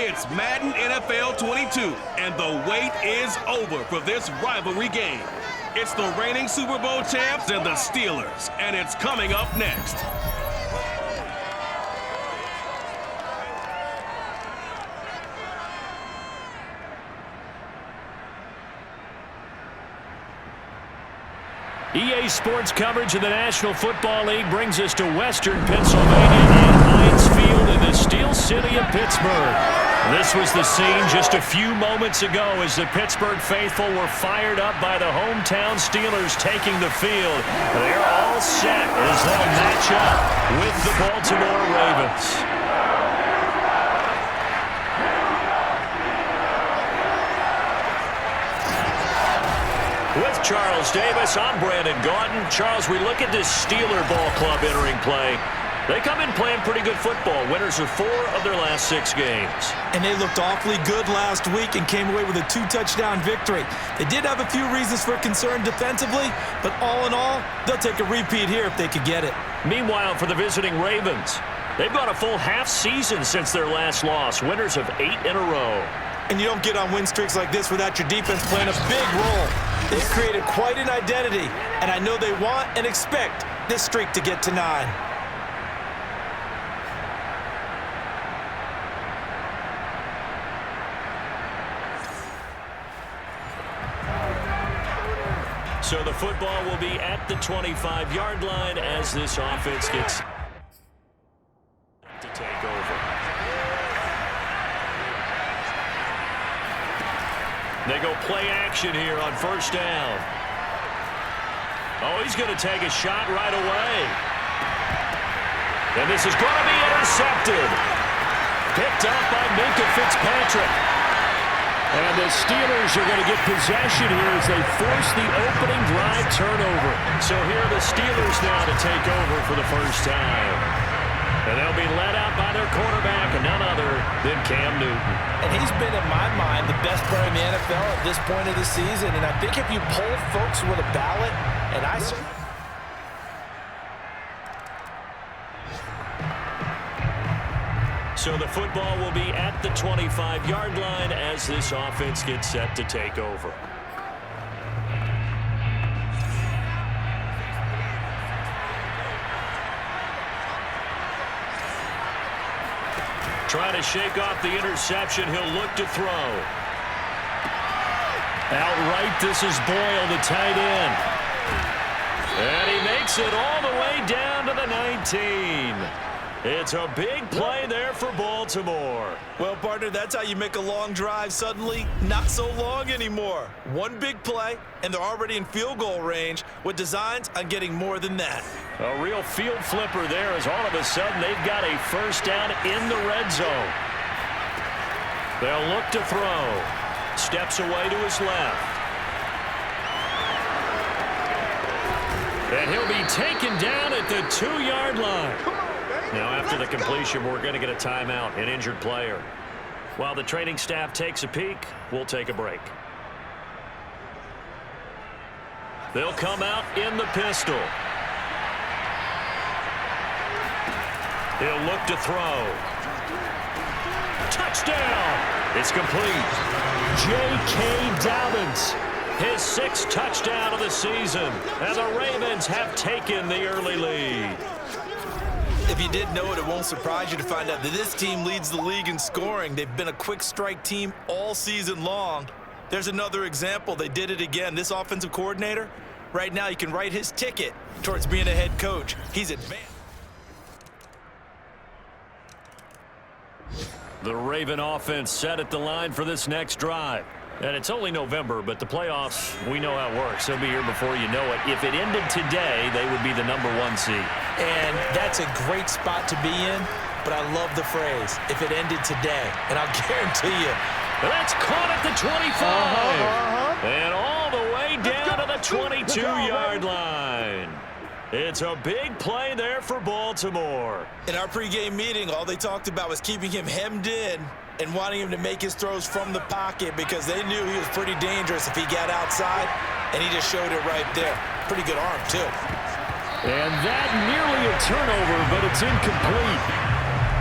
It's Madden NFL 22, and the wait is over for this rivalry game. It's the reigning Super Bowl champs and the Steelers, and it's coming up next. EA Sports coverage of the National Football League brings us to Western Pennsylvania and Heinz Field in the Steel City of Pittsburgh. This was the scene just a few moments ago as the Pittsburgh faithful were fired up by the hometown Steelers taking the field. They're all set as they'll match up with the Baltimore Ravens. With Charles Davis, I'm Brandon Gaudin. Charles, we look at this Steeler ball club entering play. They come in playing pretty good football. Winners of 4 of their last 6 games. And they looked awfully good last week and came away with a 2-touchdown victory. They did have a few reasons for concern defensively, but all in all, they'll take a repeat here if they could get it. Meanwhile, for the visiting Ravens, they've gone a full half season since their last loss. Winners of 8 in a row. And you don't get on win streaks like this without your defense playing a big role. They've created quite an identity, and I know they want and expect this streak to get to 9. So the football will be at the 25-yard line as this offense gets to take over. They go play action here on first down. Oh, he's going to take a shot right away. And this is going to be intercepted. Picked up by Minkah Fitzpatrick. And the Steelers are going to get possession here as they force the opening drive turnover. So here are the Steelers now to take over for the first time. And they'll be led out by their quarterback, and none other than Cam Newton. And he's been, in my mind, the best player in the NFL at this point of the season. And I think if you poll folks with a ballot, and I... So the football will be at the 25-yard line as this offense gets set to take over. Trying to shake off the interception. He'll look to throw. Outright, this is Boyle, the tight end. And he makes it all the way down to the 19. It's a big play there for Baltimore. Well, partner, that's how you make a long drive suddenly not so long anymore. One big play, and they're already in field goal range with designs on getting more than that. A real field flipper there as all of a sudden they've got a first down in the red zone. They'll look to throw. Steps away to his left. And he'll be taken down at the 2-yard line. Now, after the completion, we're going to get a timeout, an injured player. While the training staff takes a peek, we'll take a break. They'll come out in the pistol. He'll look to throw. Touchdown! It's complete. J.K. Dobbins, his 6th touchdown of the season. And the Ravens have taken the early lead. If you did know it, it won't surprise you to find out that this team leads the league in scoring. They've been a quick strike team all season long. There's another example. They did it again. This offensive coordinator, right now you can write his ticket towards being a head coach. He's advanced. The Raven offense set at the line for this next drive. And it's only November, but the playoffs, we know how it works. They'll be here before you know it. If it ended today, they would be the #1 seed. And that's a great spot to be in, but I love the phrase, if it ended today. And I'll guarantee you. That's caught at the 25. And all the way down to the 22-yard line. It's a big play there for Baltimore. In our pregame meeting, all they talked about was keeping him hemmed in and wanting him to make his throws from the pocket because they knew he was pretty dangerous if he got outside, and he just showed it right there. Pretty good arm, too. And that nearly a turnover, but it's incomplete.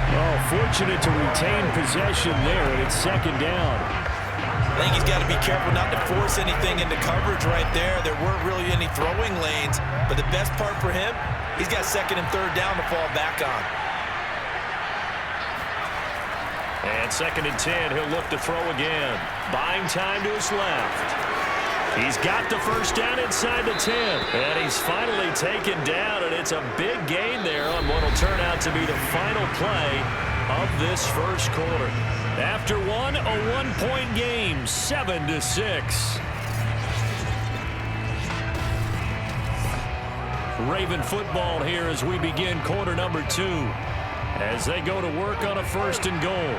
Oh, fortunate to retain possession there, and it's second down. I think he's got to be careful not to force anything into coverage right there. There weren't really any throwing lanes, but the best part for him, he's got second and third down to fall back on. And second and 10, he'll look to throw again. Buying time to his left. He's got the first down inside the 10. And he's finally taken down, and it's a big gain there on what will turn out to be the final play of this first quarter. After one, a one-point game, 7-6. Raven football here as we begin quarter number 2. As they go to work on a first and goal.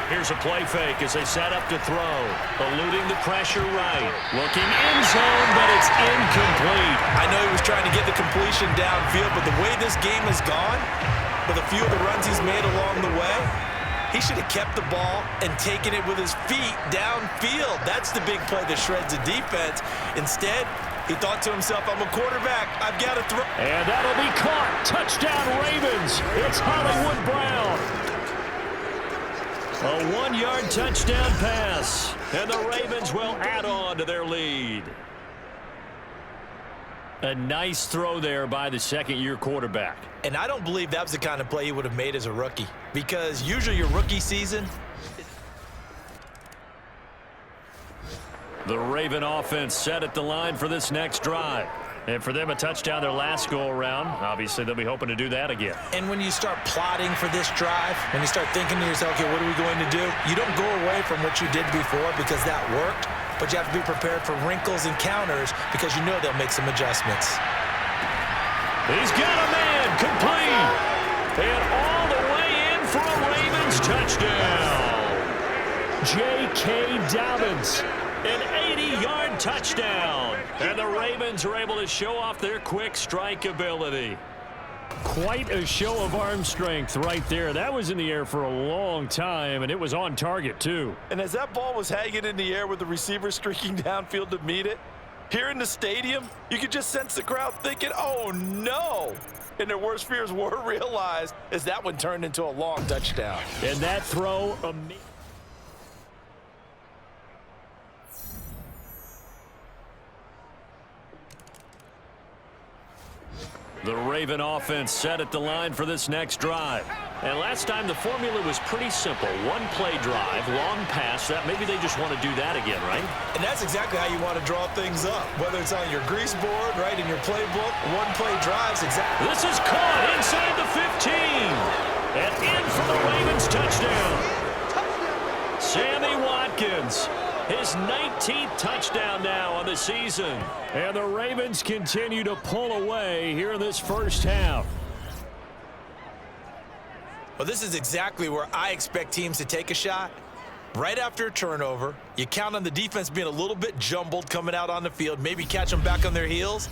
Here's a play fake as they set up to throw. Eluding the pressure right. Looking end zone, but it's incomplete. I know he was trying to get the completion downfield, but the way this game has gone, with a few of the runs he's made along the way, he should have kept the ball and taken it with his feet downfield. That's the big play that shreds the defense. Instead, he thought to himself, I'm a quarterback. I've got to throw. And that'll be caught. Touchdown, Ravens. It's Hollywood Brown. A 1-yard touchdown pass. And the Ravens will add on to their lead. A nice throw there by the second-year quarterback. And I don't believe that was the kind of play he would have made as a rookie. Because usually your rookie season, the Raven offense set at the line for this next drive. And for them, a touchdown their last go-around. Obviously, they'll be hoping to do that again. and when you start plotting for this drive, when you start thinking to yourself, okay, what are we going to do? You don't go away from what you did before because that worked, but you have to be prepared for wrinkles and counters because you know they'll make some adjustments. He's got a man complete. And all the way in for a Ravens touchdown. J.K. Dobbins. An 80-yard touchdown. And the Ravens are able to show off their quick strike ability. Quite a show of arm strength right there. That was in the air for a long time, and it was on target, too. And as that ball was hanging in the air with the receiver streaking downfield to meet it, here in the stadium, you could just sense the crowd thinking, oh, no. And their worst fears were realized as that one turned into a long touchdown. And that throw, the Raven offense set at the line for this next drive. And last time the formula was pretty simple. One-play drive, long pass. That maybe they just want to do that again, right? And that's exactly how you want to draw things up. Whether it's on your grease board, right, in your playbook, one-play drives, exactly. This is caught inside the 15. And in for the Ravens touchdown. Sammy Watkins. His 19th touchdown now on the season. And the Ravens continue to pull away here in this first half. Well, this is exactly where I expect teams to take a shot. Right after a turnover, you count on the defense being a little bit jumbled coming out on the field, maybe catch them back on their heels.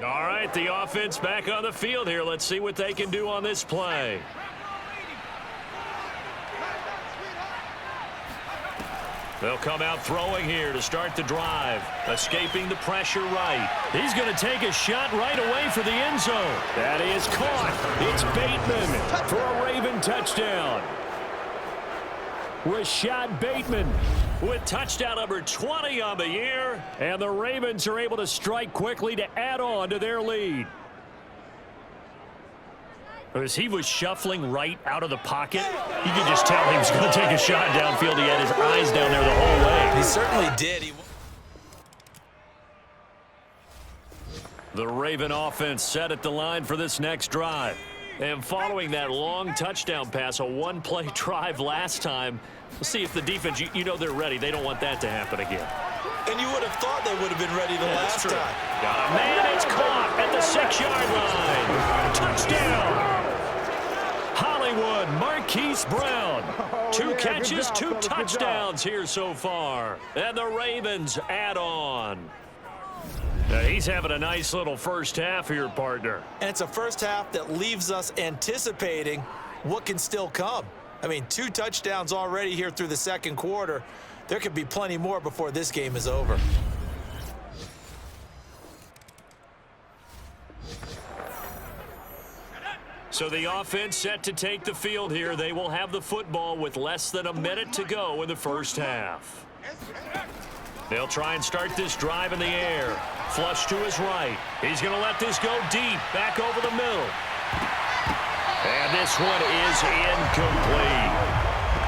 All right, the offense back on the field here. Let's see what they can do on this play. They'll come out throwing here to start the drive. Escaping the pressure right. He's going to take a shot right away for the end zone. That is caught. It's Bateman for a Raven touchdown. Rashad Bateman with touchdown number 20 on the year. And the Ravens are able to strike quickly to add on to their lead. As he was shuffling right out of the pocket, you could just tell he was going to take a shot downfield. He had his eyes down there the whole way. He certainly did. The Raven offense set at the line for this next drive. And following that long touchdown pass, a one-play drive last time, we'll see if the defense, you know they're ready. They don't want that to happen again. And you would have thought they would have been ready the last time. Got a man, it's caught at the 6-yard line. Touchdown. Hollywood, Marquise Brown. 2 catches, 2 touchdowns here so far. And the Ravens add on. Now he's having a nice little first half here, partner. And it's a first half that leaves us anticipating what can still come. I mean, 2 touchdowns already here through the second quarter. There could be plenty more before this game is over. So the offense set to take the field here. They will have the football with less than a minute to go in the first half. They'll try and start this drive in the air. Flush to his right. He's going to let this go deep, back over the middle. And this one is incomplete.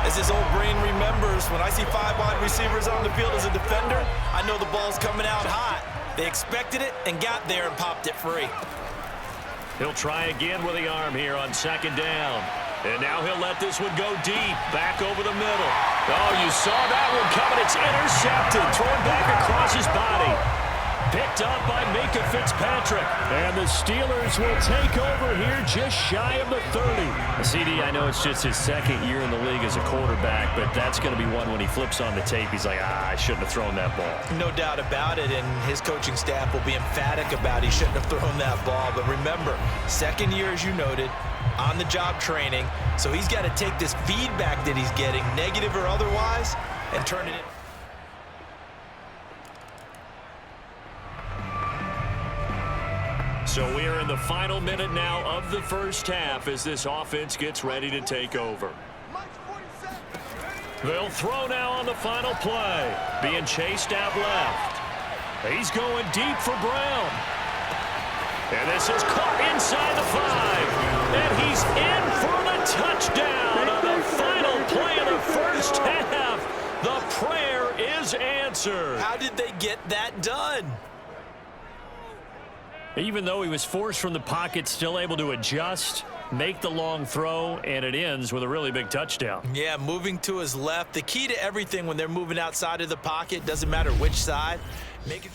As his old brain remembers, when I see 5 wide receivers on the field as a defender, I know the ball's coming out hot. They expected it and got there and popped it free. He'll try again with the arm here on second down. And now he'll let this one go deep, back over the middle. Oh, you saw that one coming. It's intercepted, thrown back across his body. Picked up by Minka Fitzpatrick. And the Steelers will take over here just shy of the 30. CD, I know it's just his second year in the league as a quarterback, but that's going to be one when he flips on the tape. He's like, I shouldn't have thrown that ball. No doubt about it, and his coaching staff will be emphatic about he shouldn't have thrown that ball. But remember, second year, as you noted, on-the-job training, so he's got to take this feedback that he's getting, negative or otherwise, and turn it in. So we are in the final minute now of the first half as this offense gets ready to take over. They'll throw now on the final play. Being chased out left. He's going deep for Brown. And this is caught inside the 5. And he's in for the touchdown on the final play of the first half. The prayer is answered. How did they get that done? Even though he was forced from the pocket, still able to adjust, make the long throw, and it ends with a really big touchdown. Yeah, moving to his left. The key to everything when they're moving outside of the pocket, doesn't matter which side, make it.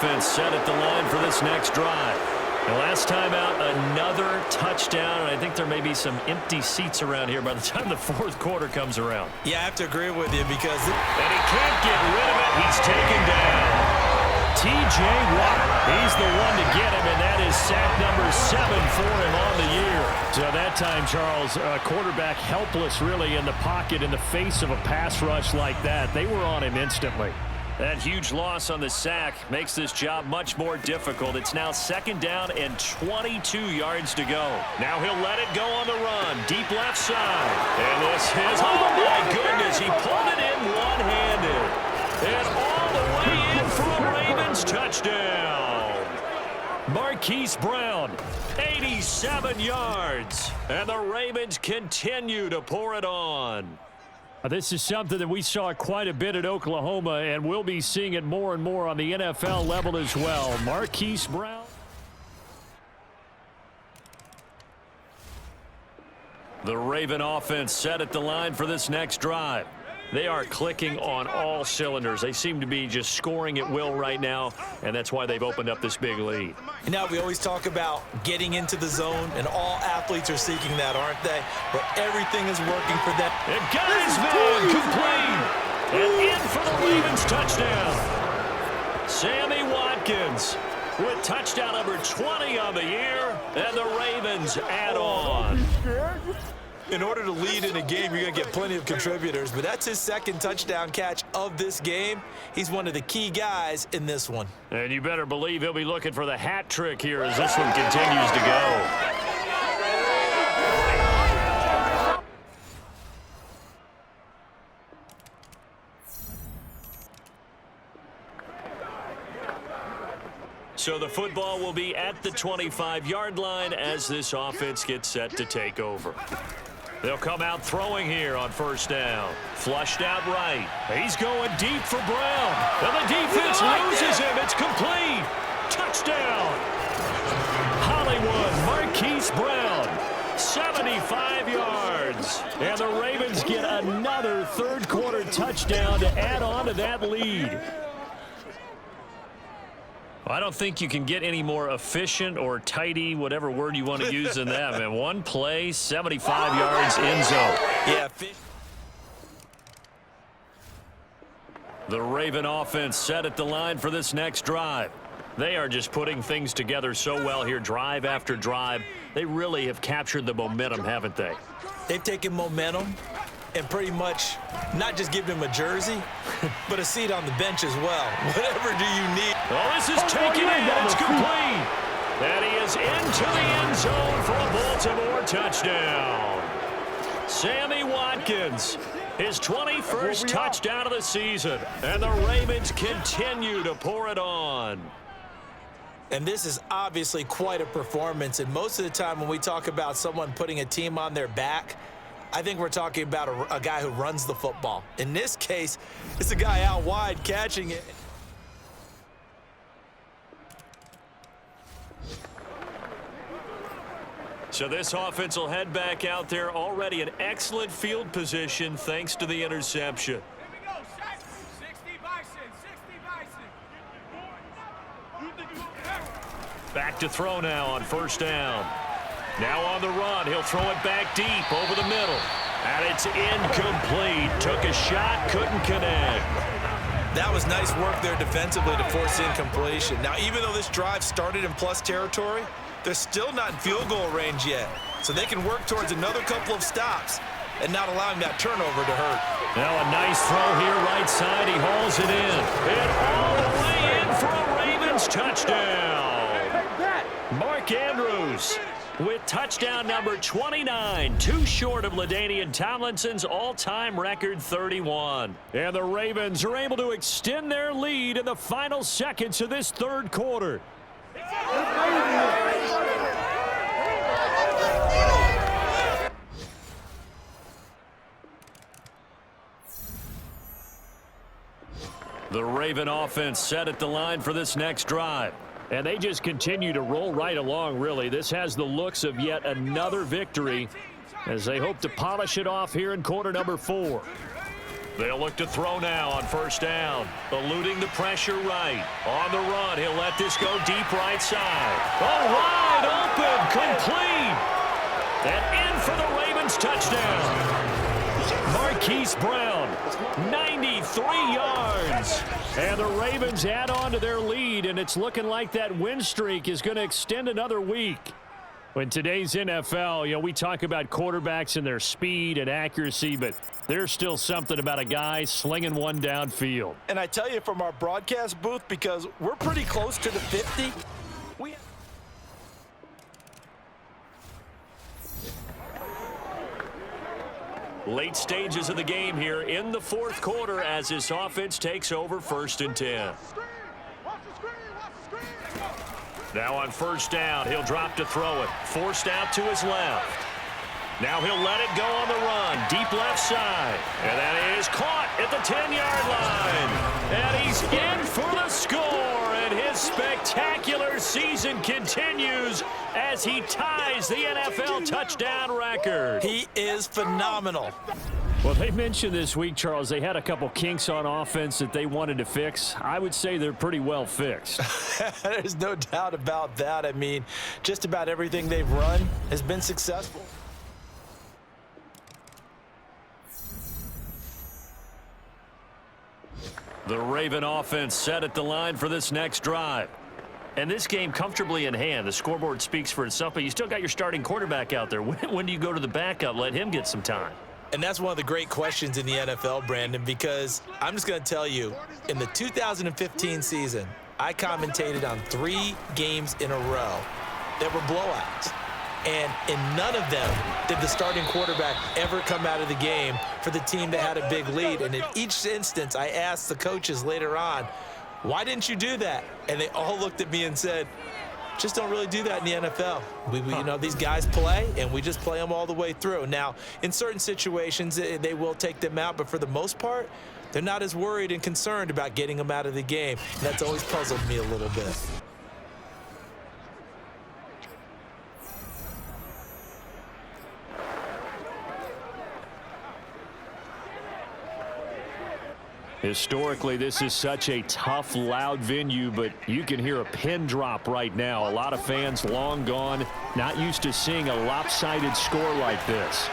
Offense set at the line for this next drive. The last time out, another touchdown, and I think there may be some empty seats around here by the time the fourth quarter comes around. Yeah, I have to agree with you because... And he can't get rid of it. He's taken down. T.J. Watt, he's the one to get him, and that is sack number 7 for him on the year. So that time, Charles, quarterback helpless really in the pocket in the face of a pass rush like that. They were on him instantly. That huge loss on the sack makes this job much more difficult. It's now second down and 22 yards to go. Now he'll let it go on the run. Deep left side. And this is, oh my goodness, he pulled it in one-handed. And all the way in for a Ravens touchdown. Marquise Brown, 87 yards. And the Ravens continue to pour it on. This is something that we saw quite a bit at Oklahoma, and we'll be seeing it more and more on the NFL level as well. Marquise Brown. The Raven offense set at the line for this next drive. They are clicking on all cylinders. They seem to be just scoring at will right now, and that's why they've opened up this big lead. Now, we always talk about getting into the zone, and all athletes are seeking that, aren't they? But everything is working for them. And Geisman complete. And in for the Ravens touchdown. Sammy Watkins with touchdown number 20 on the year, and the Ravens add on. In order to lead in a game, you're going to get plenty of contributors, but that's his second touchdown catch of this game. He's one of the key guys in this one. And you better believe he'll be looking for the hat trick here as this one continues to go. So the football will be at the 25-yard line as this offense gets set to take over. They'll come out throwing here on first down. Flushed out right. He's going deep for Brown. And the defense loses him. It's complete. Touchdown. Hollywood Marquise Brown. 75 yards. And the Ravens get another third-quarter touchdown to add on to that lead. I don't think you can get any more efficient or tidy, whatever word you want to use in that, man. One play, 75 yards, end zone. Yeah. The Raven offense set at the line for this next drive. They are just putting things together so well here, drive after drive. They really have captured the momentum, haven't they? They've taken momentum and pretty much not just given him a jersey, but a seat on the bench as well. Whatever do you need? Oh, this is taken in. It's complete. And he is into the end zone for a Baltimore touchdown. Sammy Watkins, his 21st touchdown of the season. And the Ravens continue to pour it on. And this is obviously quite a performance. And most of the time when we talk about someone putting a team on their back, I think we're talking about a guy who runs the football. In this case, it's a guy out wide catching it. So this offense will head back out there, already in excellent field position thanks to the interception. Back to throw now on first down. Now on the run, he'll throw it back deep over the middle. And it's incomplete. Took a shot, couldn't connect. That was nice work there defensively to force incompletion. Now, even though this drive started in plus territory, they're still not in field goal range yet. So they can work towards another couple of stops and not allowing that turnover to hurt. Now a nice throw here, right side. He hauls it in. And all the way in for a Ravens touchdown. Mark Andrews with touchdown number 29, too short of LaDainian Tomlinson's all-time record 31. And the Ravens are able to extend their lead in the final seconds of this third quarter. The Raven offense set at the line for this next drive. And they just continue to roll right along, really. This has the looks of yet another victory as they hope to polish it off here in quarter number 4. They'll look to throw now on first down, eluding the pressure right. On the run, he'll let this go deep right side. Oh, wide open, complete. And in for the Ravens touchdown. Marquise Brown, 93 yards. And the Ravens add on to their lead, and it's looking like that win streak is going to extend another week. In today's NFL, we talk about quarterbacks and their speed and accuracy, but there's still something about a guy slinging one downfield. And I tell you from our broadcast booth, because we're pretty close to the 50, late stages of the game here in the fourth quarter as this offense takes over first and 10. Now on first down, he'll drop to throw it. Forced out to his left. Now he'll let it go on the run. Deep left side. And that is caught at the 10-yard line. And he's in for the score. And his spectacular season continues as he ties the NFL touchdown record. He is phenomenal. Well, they mentioned this week, Charles, they had a couple kinks on offense that they wanted to fix. I would say they're pretty well fixed. There's no doubt about that. I mean, just about everything they've run has been successful. The Raven offense set at the line for this next drive. And this game comfortably in hand. The scoreboard speaks for itself, but you still got your starting quarterback out there. When do you go to the backup? Let him get some time. And that's one of the great questions in the NFL, Brandon, because I'm just going to tell you, in the 2015 season, I commentated on 3 games in a row that were blowouts. And in none of them did the starting quarterback ever come out of the game for the team that had a big lead. And in each instance, I asked the coaches later on, Why didn't you do that? And they all looked at me and said, just don't really do that in the NFL. You know, these guys play, and we just play them all the way through. Now, in certain situations, they will take them out, but for the most part, they're not as worried and concerned about getting them out of the game. And that's always puzzled me a little bit. Historically, this is such a tough, loud venue, but you can hear a pin drop right now. A lot of fans long gone, not used to seeing a lopsided score like this.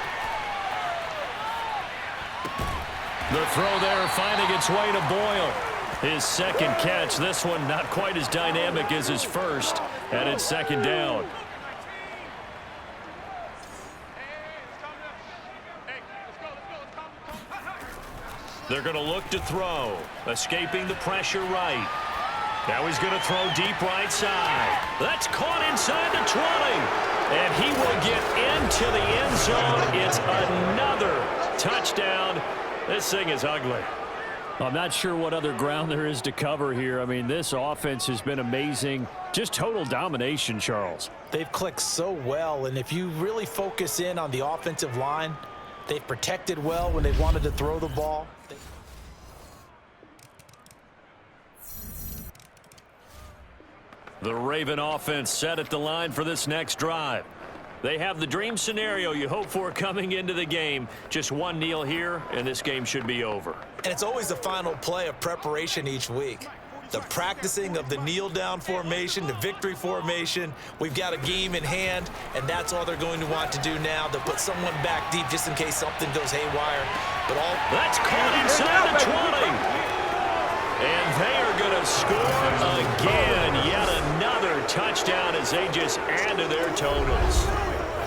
The throw there finding its way to Boyle. His second catch, this one not quite as dynamic as his first, and it's second down. They're going to look to throw, escaping the pressure right. Now he's going to throw deep right side. That's caught inside the 20. And he will get into the end zone. It's another touchdown. This thing is ugly. I'm not sure what other ground there is to cover here. I mean, this offense has been amazing. Just total domination, Charles. They've clicked so well, and if you really focus in on the offensive line, they've protected well when they wanted to throw the ball. The Raven offense set at the line for this next drive. They have the dream scenario you hope for coming into the game. Just one kneel here, and this game should be over. And it's always the final play of preparation each week. The practicing of the kneel-down formation, the victory formation. We've got a game in hand, and that's all they're going to want to do now. They'll put someone back deep just in case something goes haywire. But all that's caught inside the 20. And they are going to score again. Yet another touchdown as they just add to their totals.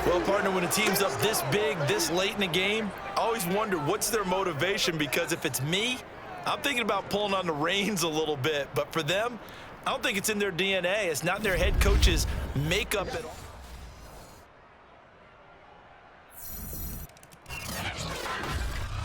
Well, partner, when a team's up this big, this late in the game, I always wonder what's their motivation, because if it's me, I'm thinking about pulling on the reins a little bit. But for them, I don't think it's in their DNA. It's not in their head coach's makeup at all.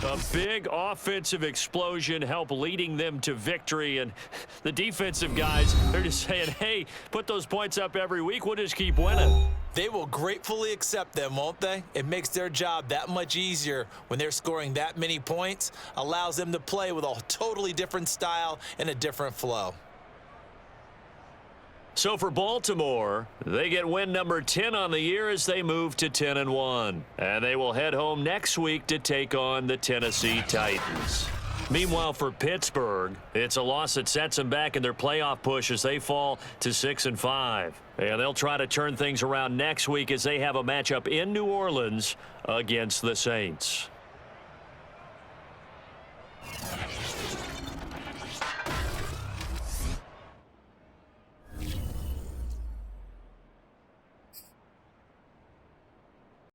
A big offensive explosion helped leading them to victory, and the defensive guys, they're just saying, hey, put those points up every week, we'll just keep winning. They will gratefully accept them, won't they? It makes their job that much easier when they're scoring that many points, allows them to play with a totally different style and a different flow. So for Baltimore, they get win number 10 on the year as they move to 10-1. And they will head home next week to take on the Tennessee Titans. Meanwhile, for Pittsburgh, it's a loss that sets them back in their playoff push as they fall to 6-5. And they'll try to turn things around next week as they have a matchup in New Orleans against the Saints.